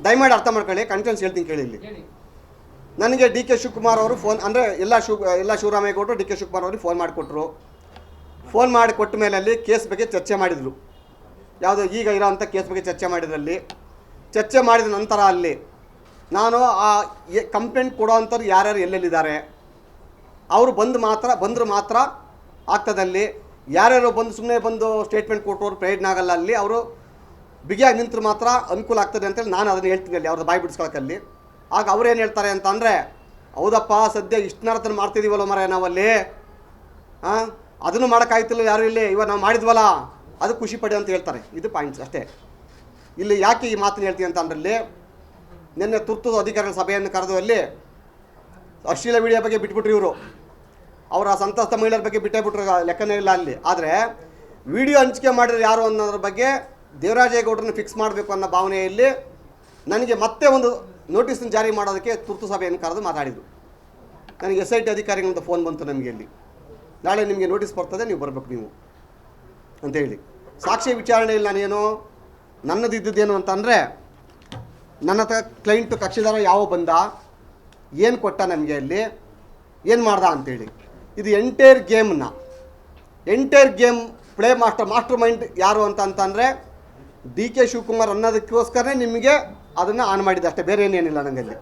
ದಯಮಾಡಿ ಅರ್ಥ ಮಾಡ್ಕೊಳ್ಳಿ, ಕಂಟೆನ್ಸ್ ಹೇಳ್ತೀನಿ ಕೇಳಿ. ಇಲ್ಲಿ ನನಗೆ ಡಿ ಕೆ ಶಿವಕುಮಾರ್ ಅವರು ಫೋನ್ ಅಂದರೆ ಎಲ್ಲ ಶಿವರಾಮೇಗೌಡರು ಡಿ ಕೆ ಶಿವಕುಮಾರ್ ಅವ್ರಿಗೆ ಫೋನ್ ಮಾಡಿಕೊಟ್ರು. ಫೋನ್ ಮಾಡಿ ಕೊಟ್ಟ ಮೇಲೆ ಅಲ್ಲಿ ಕೇಸ್ ಬಗ್ಗೆ ಚರ್ಚೆ ಮಾಡಿದರು. ಯಾವುದೋ ಈಗ ಇರೋವಂಥ ಕೇಸ್ ಬಗ್ಗೆ ಚರ್ಚೆ ಮಾಡಿದ್ರಲ್ಲಿ ಚರ್ಚೆ ಮಾಡಿದ ನಂತರ ಅಲ್ಲಿ ನಾನು ಆ ಕಂಪ್ಲೇಂಟ್ ಕೊಡೋವಂಥವ್ರು ಯಾರ್ಯಾರು ಎಲ್ಲೆಲ್ಲಿದ್ದಾರೆ ಅವರು ಬಂದರು ಮಾತ್ರ ಆಗ್ತದಲ್ಲಿ. ಯಾರ್ಯಾರು ಸುಮ್ಮನೆ ಬಂದು ಸ್ಟೇಟ್ಮೆಂಟ್ ಕೊಟ್ಟವರು ಪ್ರಯೋಜನ ಆಗಲ್ಲ. ಅಲ್ಲಿ ಅವರು ಬಿಗಿಯಾಗಿ ನಿಂತರು ಮಾತ್ರ ಅನುಕೂಲ ಆಗ್ತದೆ ಅಂತೇಳಿ ನಾನು ಅದನ್ನು ಹೇಳ್ತೀನಿ ಅಲ್ಲಿ ಅವ್ರದ್ದು ಬಾಯಿ ಬಿಡಿಸ್ಕೊಳಕ್ಕಲ್ಲಿ. ಆಗ ಅವ್ರೇನು ಹೇಳ್ತಾರೆ ಅಂತ ಅಂದರೆ, ಹೌದಪ್ಪ ಸದ್ಯ ಇಷ್ಟನಾರತನ ಮಾಡ್ತಿದ್ದೀವಲ್ಲ ಮರ ನಾವಲ್ಲಿ, ಅದನ್ನು ಮಾಡೋಕ್ಕಾಯ್ತಿಲ್ಲ ಯಾರು ಇಲ್ಲಿ, ಇವಾಗ ನಾವು ಮಾಡಿದ್ವಲ್ಲ ಅದು ಖುಷಿ ಪಡಿ ಅಂತ ಹೇಳ್ತಾರೆ. ಇದು ಪಾಯಿಂಟ್ಸ್ ಅಷ್ಟೇ. ಇಲ್ಲಿ ಯಾಕೆ ಈ ಮಾತನ್ನು ಹೇಳ್ತೀನಿ ಅಂತ ಅಂದ್ರೆ, ನಿನ್ನೆ ತುರ್ತು ಅಧಿಕಾರಿಗಳ ಸಭೆಯನ್ನು ಕರೆದು ಅಲ್ಲಿ ಅಶ್ಲೀಲ ವಿಡಿಯೋ ಬಗ್ಗೆ ಬಿಟ್ಬಿಟ್ರು ಇವರು. ಅವರ ಸಂತಸ್ತ ಮಹಿಳೆಯರ ಬಗ್ಗೆ ಬಿಟ್ಟೇ ಬಿಟ್ರು, ಲೆಕ್ಕನೇ ಇಲ್ಲ ಅಲ್ಲಿ. ಆದರೆ ವಿಡಿಯೋ ಹಂಚಿಕೆ ಮಾಡಿದ್ರೆ ಯಾರು ಅನ್ನೋದ್ರ ಬಗ್ಗೆ ದೇವರಾಜೇಗೌಡರನ್ನ ಫಿಕ್ಸ್ ಮಾಡಬೇಕು ಅನ್ನೋ ಭಾವನೆಯಲ್ಲಿ ನನಗೆ ಮತ್ತೆ ಒಂದು ನೋಟಿಸನ್ನು ಜಾರಿ ಮಾಡೋದಕ್ಕೆ ತುರ್ತು ಸಭೆಯನ್ನು ಕರೆದು ಮಾತಾಡಿದರು. ನನಗೆ SIT ಅಧಿಕಾರಿಗಳಿಂದ ಫೋನ್ ಬಂತು, ನಮಗೆ ಇಲ್ಲಿ ನಾಳೆ ನಿಮಗೆ ನೋಟಿಸ್ ಬರ್ತದೆ, ನೀವು ಬರಬೇಕು ನೀವು ಅಂತೇಳಿ. ಸಾಕ್ಷಿ ವಿಚಾರಣೆಯಲ್ಲಿ ನಾನೇನು ನನ್ನದಿದ್ದೇನು ಅಂತಂದರೆ, ನನ್ನ ಹತ್ರ ಕ್ಲೈಂಟು ಕಕ್ಷಿದಾರ ಯಾವ ಬಂದ, ಏನು ಕೊಟ್ಟ ನಮಗೆ ಅಲ್ಲಿ, ಏನು ಮಾಡ್ದ ಅಂತೇಳಿ. ಇದು entire game play master mind ಯಾರು ಅಂತಂದರೆ ಡಿ ಕೆ ಶಿವಕುಮಾರ್ ಅನ್ನೋದಕ್ಕೋಸ್ಕರನೇ ನಿಮಗೆ ಅದನ್ನು ಆನ್ ಮಾಡಿದ್ದೆ ಅಷ್ಟೇ, ಬೇರೆ ಏನೇನಿಲ್ಲ ನನಗಲ್ಲಿ.